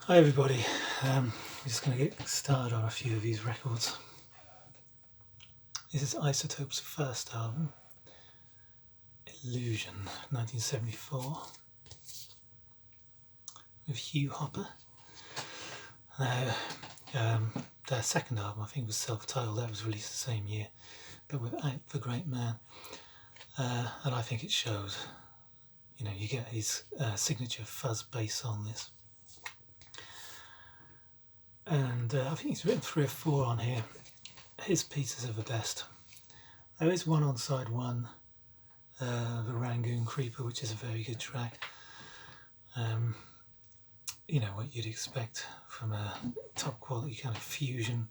Hi everybody, I'm just going to get started on a few of these records. This is Isotopes' first album, Illusion, 1974, with Hugh Hopper. Now, their second album, I think, was self-titled. That was released the same year, but without the great man. And I think it shows. You know, you get his signature fuzz bass on this. And I think he's written 3 or 4 on here. His pieces are the best. There is one on side 1, the Rangoon Creeper, which is a very good track. You know, what you'd expect from a top quality kind of fusion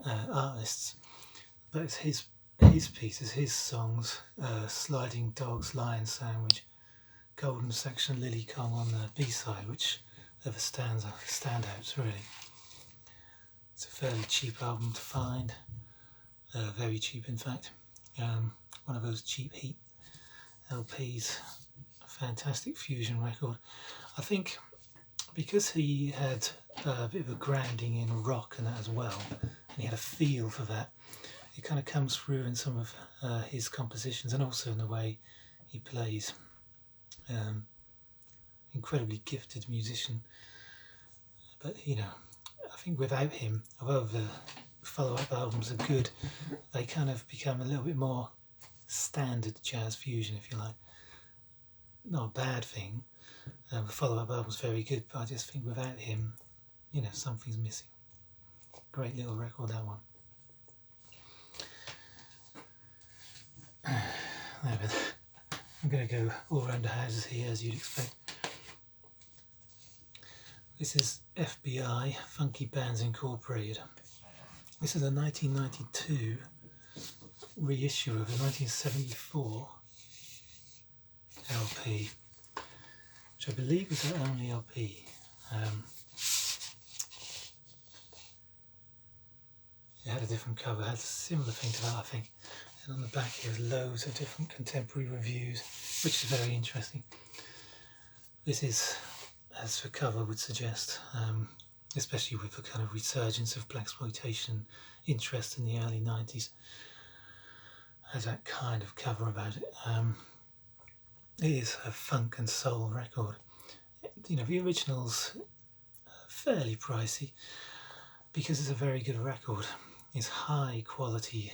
artists. But it's his pieces, his songs, Sliding Dogs, Lion Sandwich, Golden Section, Lily Kong on the B-side, which are the standouts really. It's a fairly cheap album to find, very cheap in fact. One of those cheap heat LPs, a fantastic fusion record. I think because he had a bit of a grounding in rock and that as well, and he had a feel for that, it kind of comes through in some of his compositions and also in the way he plays. Incredibly gifted musician, but you know, I think without him, although the follow-up albums are good, they kind of become a little bit more standard jazz fusion, if you like. Not a bad thing. The follow-up album's very good, but I just think without him, you know, something's missing. Great little record, that one. I'm going to go all around the houses here, as you'd expect. This is FBI, Funky Bands Incorporated. This is a 1992 reissue of a 1974 LP, which I believe was their only LP. It had a different cover, it had a similar thing to that, I think. And on the back here, loads of different contemporary reviews, which is very interesting. This is, as the cover would suggest, especially with the kind of resurgence of blaxploitation interest in the early 90s, has that kind of cover about it. It is a funk and soul record. You know, the original's fairly pricey because it's a very good record. It's high quality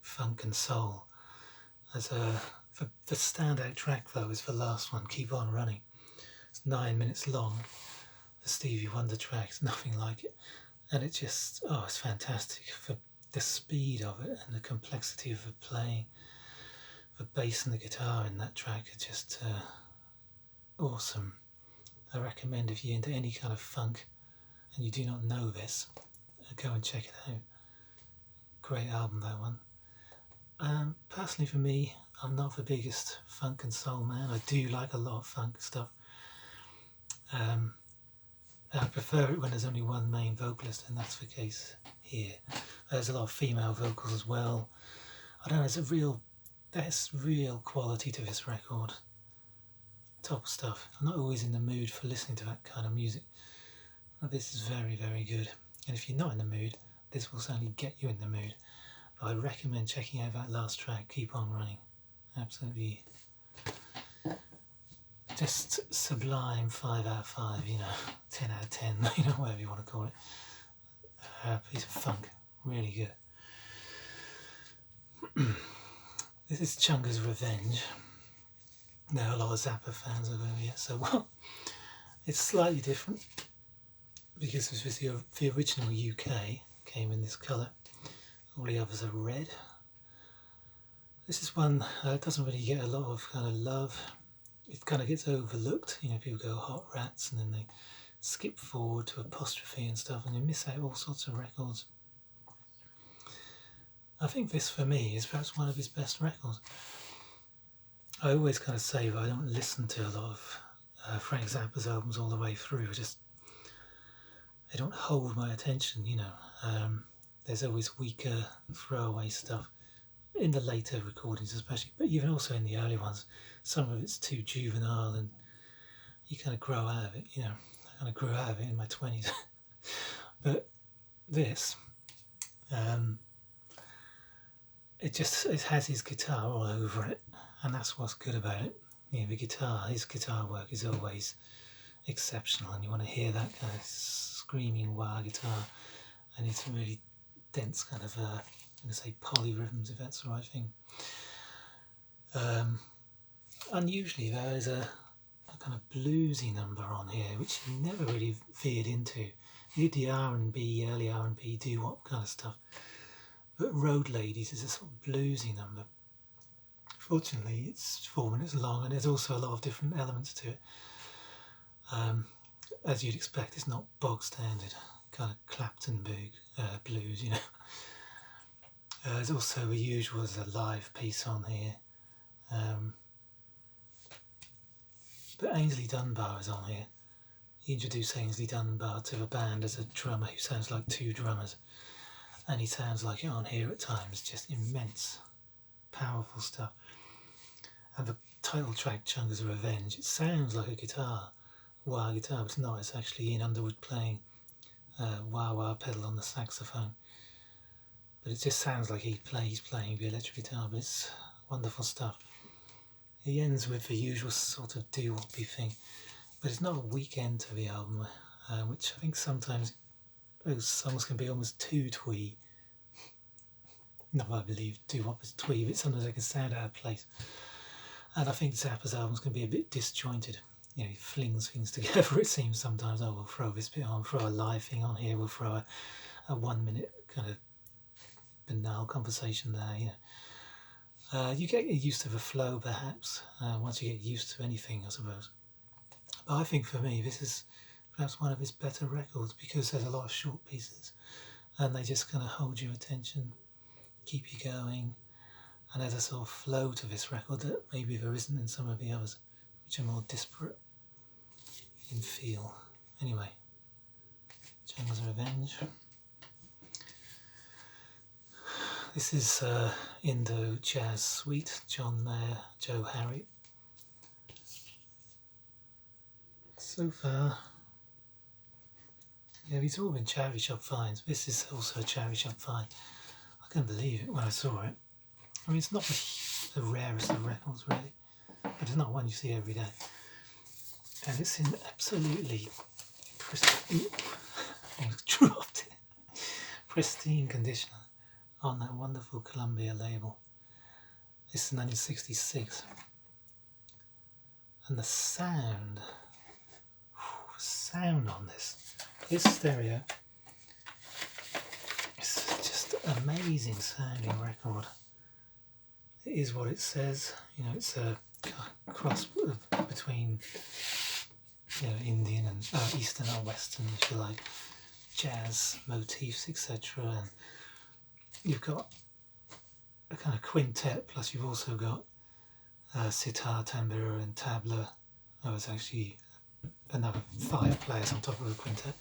funk and soul. The standout track though is the last one, Keep On Running. It's 9 minutes long. The Stevie Wonder track, it's nothing like it. And it just, it's fantastic. The speed of it and the complexity of the playing, the bass and the guitar in that track are just awesome. I recommend if you're into any kind of funk and you do not know this, go and check it out. Great album, that one. Personally for me, I'm not the biggest funk and soul man. I do like a lot of funk stuff. I prefer it when there's only one main vocalist, and that's the case here. There's a lot of female vocals as well. I don't know, there's real quality to this record. Top stuff. I'm not always in the mood for listening to that kind of music, but this is very, very good. And if you're not in the mood, this will certainly get you in the mood. But I recommend checking out that last track, Keep On Running. Absolutely just sublime, 5 out of 5, you know, 10 out of 10, you know, whatever you want to call it. Piece of funk, really good. This is Chunga's Revenge. Now a lot of Zappa fans are going, yeah, so well, it's slightly different because this was the original UK, came in this colour. All the others are red. This is one that doesn't really get a lot of kind of love. It kind of gets overlooked. You know, people go Hot Rats and then they skip forward to Apostrophe and stuff, and you miss out all sorts of records. I think this for me is perhaps one of his best records. I always kind of say that I don't listen to a lot of Frank Zappa's albums all the way through. They don't hold my attention, you know. There's always weaker throwaway stuff in the later recordings especially, but even also in the early ones, some of it's too juvenile and you kind of grow out of it, you know. kind of grew out of it in my 20s. But this, it has his guitar all over it, and that's what's good about it. His guitar work is always exceptional, and you want to hear that kind of screaming wah guitar, and it's a really dense kind of, I'm going to say polyrhythms, if that's the right thing. Unusually, there is a kind of bluesy number on here, which he never really veered into. He did the R&B, early R&B, doo-wop kind of stuff. But Road Ladies is a sort of bluesy number. Fortunately, it's 4 minutes long, and there's also a lot of different elements to it. As you'd expect, it's not bog standard kind of Clapton blues, you know. There's also the usual as a live piece on here. But Ainsley Dunbar is on here. He introduced Ainsley Dunbar to the band as a drummer who sounds like two drummers. And he sounds like it on here at times, just immense, powerful stuff. And the title track, Chunger's Revenge, it sounds like a guitar, wah guitar, but it's not. It's actually Ian Underwood playing wah-wah pedal on the saxophone. But it just sounds like he's playing the electric guitar, but it's wonderful stuff. He ends with the usual sort of doo-woppy thing, but it's not a weak end to the album, which I think sometimes those songs can be almost too twee. Not that I believe doo-wop is twee, but sometimes they can sound out of place. And I think Zappa's albums can be a bit disjointed. You know, he flings things together, it seems sometimes. Oh, we'll throw this bit on, throw a live thing on here, we'll throw a 1 minute kind of banal conversation there, you know. You get used to the flow, perhaps, once you get used to anything, I suppose. But I think for me, this is perhaps one of his better records, because there's a lot of short pieces, and they just kind of hold your attention, keep you going, and there's a sort of flow to this record that maybe there isn't in some of the others, which are more disparate in feel. Anyway, Chunger's Revenge. This is Indo Jazz Suite, John Mayer, Joe Harry. So far, yeah, these have all been charity shop finds. This is also a charity shop find. I couldn't believe it when I saw it. I mean, it's not the rarest of records, really, but it's not one you see every day. And it's in absolutely pristine condition on that wonderful Columbia label. This is 1966. And the sound on this stereo, it's just amazing sounding record. It is what it says, you know, it's a cross between, you know, Indian and Eastern or Western, if you like, jazz motifs, etc. And you've got a kind of quintet, plus you've also got sitar, tambura and tabla. Oh, it's actually another 5 players on top of the quintet.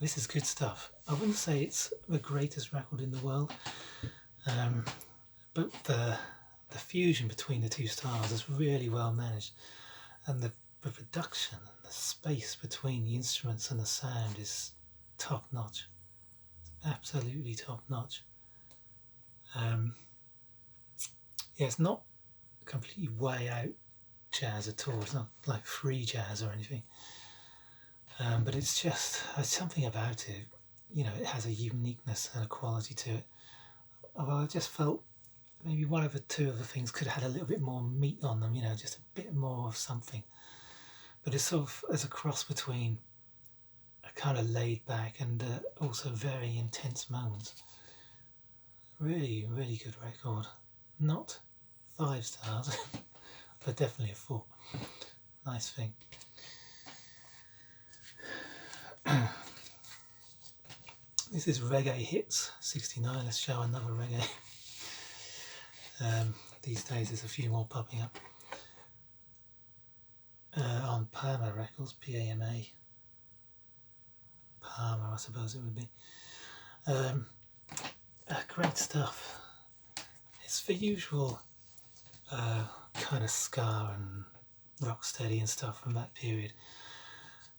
This is good stuff. I wouldn't say it's the greatest record in the world, but the fusion between the two styles is really well managed, and the production, the space between the instruments and the sound is top notch. Absolutely top notch. Yeah, it's not completely way out jazz at all. It's not like free jazz or anything. But it's just, there's something about it, you know, it has a uniqueness and a quality to it. Although I just felt maybe one of the two of the things could have had a little bit more meat on them, you know, just a bit more of something. But it's sort of as a cross between a kind of laid back and also very intense moments. Really, really good record. Not 5 stars, but definitely a 4. Nice thing. This is Reggae Hits 69. Let's show another reggae. These days there's a few more popping up. On Parma Records, P-A-M-A. Parma, I suppose it would be. Great stuff. It's the usual kind of ska and rocksteady and stuff from that period.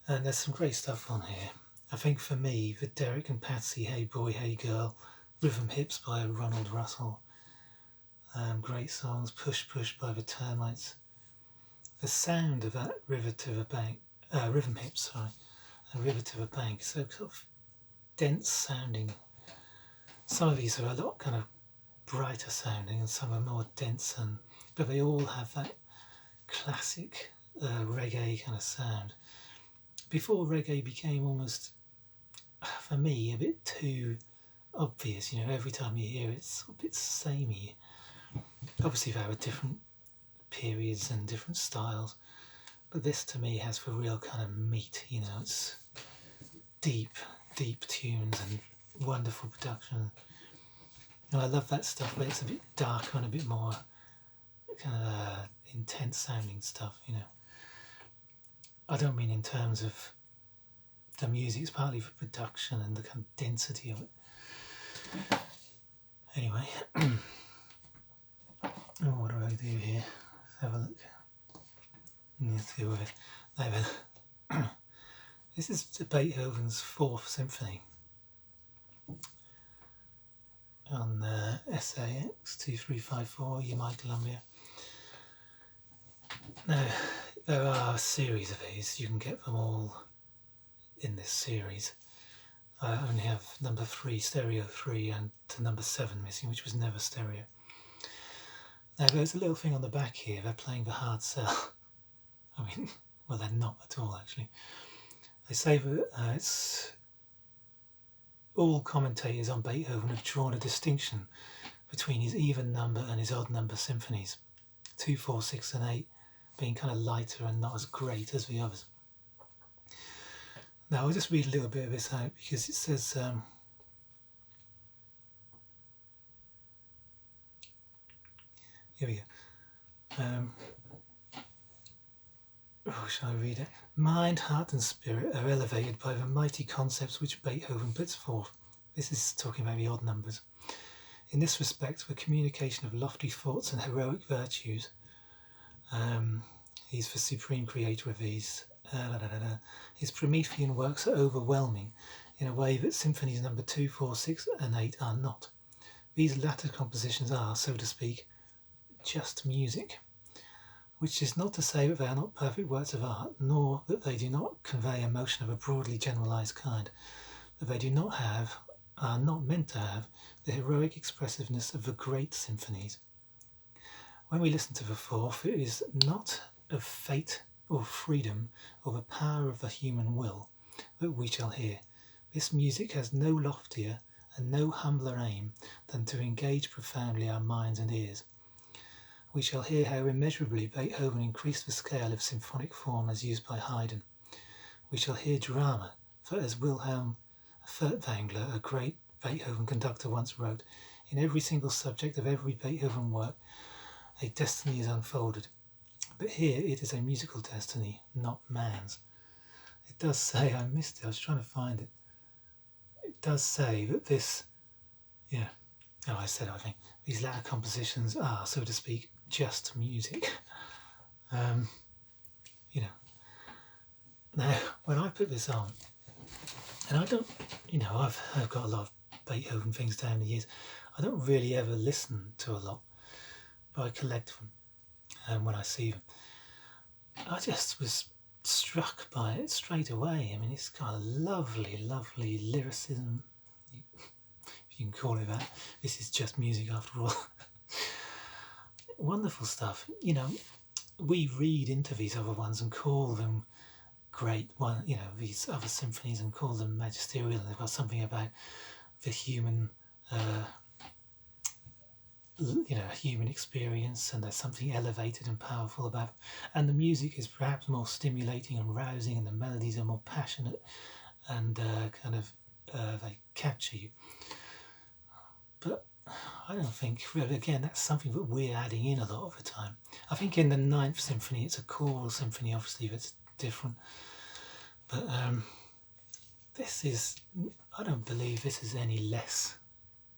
And there's some great stuff on here. I think for me, the Derek and Patsy, Hey Boy, Hey Girl, Rhythm Hips by Ronald Russell, great songs, Push Push by the Termites. The sound of that Rhythm Hips, and River to the Bank, so sort of dense sounding. Some of these are a lot kind of brighter sounding and some are more dense, but they all have that classic reggae kind of sound. Before reggae became almost, for me, a bit too obvious, every time you hear it, it's a bit samey. Obviously there are different periods and different styles, but this to me has the real kind of meat, it's deep tunes and wonderful production. And I love that stuff, but it's a bit darker and a bit more kind of intense sounding stuff, I don't mean in terms of the music, it's partly for production and the kind of density of it. Anyway, what do I do here? Let's have a look. Let's see where this is Beethoven's Fourth Symphony on SAX 2354, EMI Columbia. Now, there are a series of these, you can get them all in this series. I only have number 3, stereo 3, and to number 7 missing, which was never stereo. Now there's a little thing on the back here, they're playing the hard sell. I mean, well, they're not at all actually. They say that it's all commentators on Beethoven have drawn a distinction between his even number and his odd number symphonies, 2, 4, 6 and 8 being kind of lighter and not as great as the others. Now I'll just read a little bit of this out because it says here we go. Shall I read it? Mind, heart and spirit are elevated by the mighty concepts which Beethoven puts forth. This is talking about the odd numbers. In this respect, the communication of lofty thoughts and heroic virtues, he's the supreme creator of these, his Promethean works are overwhelming in a way that symphonies number 2, 4, 6 and 8 are not. These latter compositions are, so to speak, just music, which is not to say that they are not perfect works of art, nor that they do not convey emotion of a broadly generalised kind, but they do not have, are not meant to have, the heroic expressiveness of the great symphonies. When we listen to the fourth, it is not of fate or freedom or the power of the human will that we shall hear. This music has no loftier and no humbler aim than to engage profoundly our minds and ears. We shall hear how immeasurably Beethoven increased the scale of symphonic form as used by Haydn. We shall hear drama, for as Wilhelm Furtwängler, a great Beethoven conductor, once wrote, in every single subject of every Beethoven work, a destiny is unfolded. But here it is a musical destiny, not man's. It does say, I missed it, I was trying to find it. It does say that this, I think, these latter compositions are, so to speak, just music. Now, when I put this on, and I don't, I've got a lot of Beethoven things down the years, I don't really ever listen to a lot, but I collect them when I see them. I just was struck by it straight away. I mean, it's got a lovely, lovely lyricism, if you can call it that. This is just music after all. Wonderful stuff. We read into these other ones and call them great, these other symphonies, and call them magisterial, and they've got something about the human human experience, and there's something elevated and powerful about it. And the music is perhaps more stimulating and rousing, and the melodies are more passionate and they capture you. But I don't think, really, again, that's something that we're adding in a lot of the time. I think in the Ninth Symphony, it's a choral symphony, obviously, that's different. But this is, I don't believe this is any less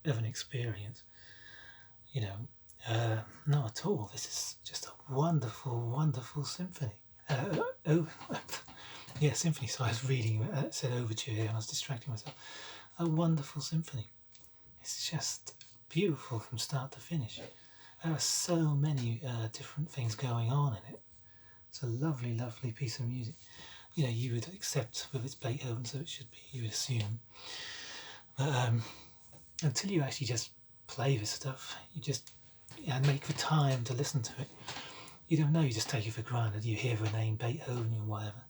of an experience. Not at all. This is just a wonderful, wonderful symphony. Yeah, symphony. So I was reading, it said overture here and I was distracting myself. A wonderful symphony. It's just beautiful from start to finish. There are so many different things going on in it. It's a lovely, lovely piece of music. You know, you would accept with its Beethoven, so it should be, you would assume. But until you actually just play this stuff, you just make the time to listen to it. You don't know, you just take it for granted. You hear the name Beethoven or whatever.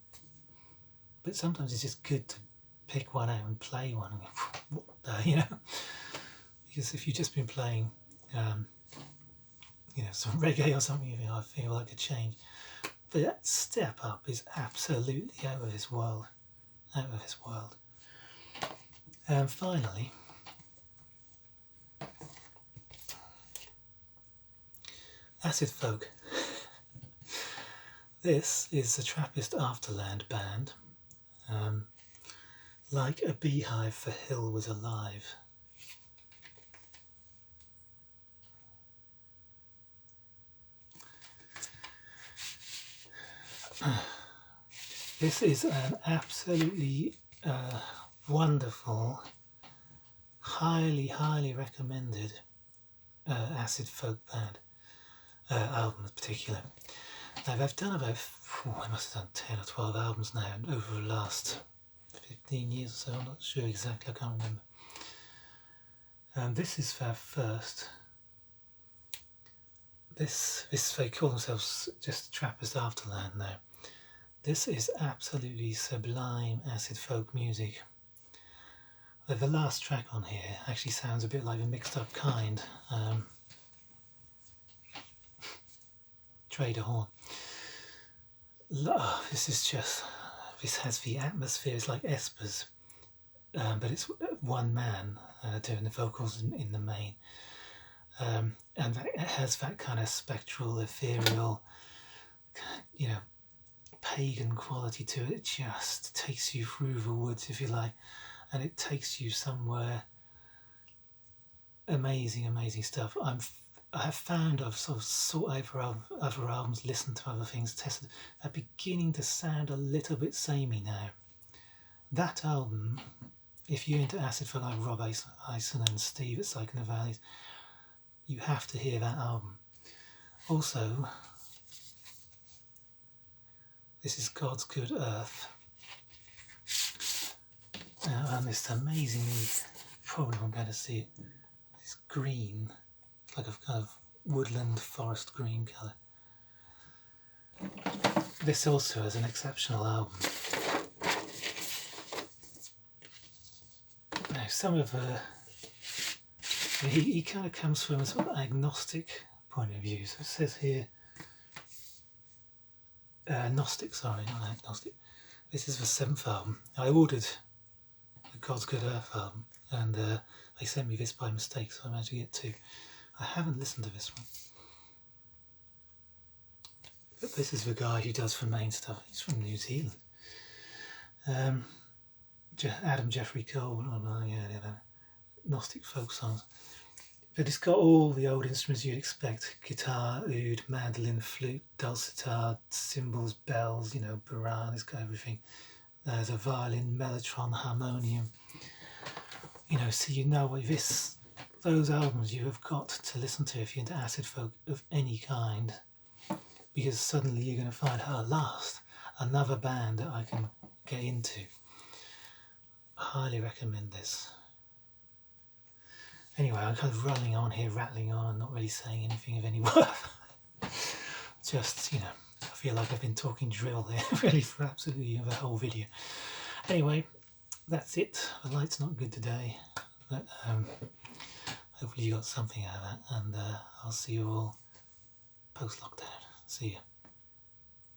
But sometimes it's just good to pick one out and play one. And what the, you know? Because if you've just been playing, you know, some reggae or something, you think, I feel like a change. But that step up is absolutely out of this world. Out of this world. And finally, acid folk. This is the Trappist Afterland band. Like a beehive the hill was alive. This is an absolutely wonderful, highly recommended acid folk band album in particular. Now they've done about, I must have done 10 or 12 albums now over the last 15 years or so, I'm not sure exactly, I can't remember. This is their first. This they call themselves just Trappist Afterland now. This is absolutely sublime acid folk music. The last track on here actually sounds a bit like a mixed up kind. Trader Horn. This is just, this has the atmosphere, it's like Espers, but it's one man doing the vocals in the main. And it has that kind of spectral, ethereal, you know, pagan quality to it. It just takes you through the woods, if you like, and it takes you somewhere. Amazing stuff. I have found, I've sort of sought over other albums, listened to other things, tested. They're beginning to sound a little bit samey now. That album, if you're into acid folk like Rob Eisen and Steve at Psych in the Valleys, you have to hear that album. Also, this is God's Good Earth. And this amazingly, probably won't be able to see it, it's green, like a kind of woodland forest green colour. This also is an exceptional album. Now some of he kind of comes from a sort of agnostic point of view. So it says here, Gnostic, sorry, not agnostic. This is the 7th album. I ordered the God's Good Earth album, and they sent me this by mistake, so I managed to get 2. I haven't listened to this one. But this is the guy who does the main stuff. He's from New Zealand. Adam Jeffrey Cole, Gnostic folk songs. But it's got all the old instruments you'd expect: guitar, oud, mandolin, flute, dulcitar, cymbals, bells, you know, baran. It's got everything. There's a violin, mellotron, harmonium. You know, so you know what those albums you have got to listen to if you're into acid folk of any kind, because suddenly you're going to find, at last, another band that I can get into. I highly recommend this. Anyway, I'm kind of rattling on and not really saying anything of any worth. Just, you know, I feel like I've been talking drill there really for absolutely the whole video. Anyway, that's it. The light's not good today, but hopefully you got something out of that, and I'll see you all post-lockdown. See ya.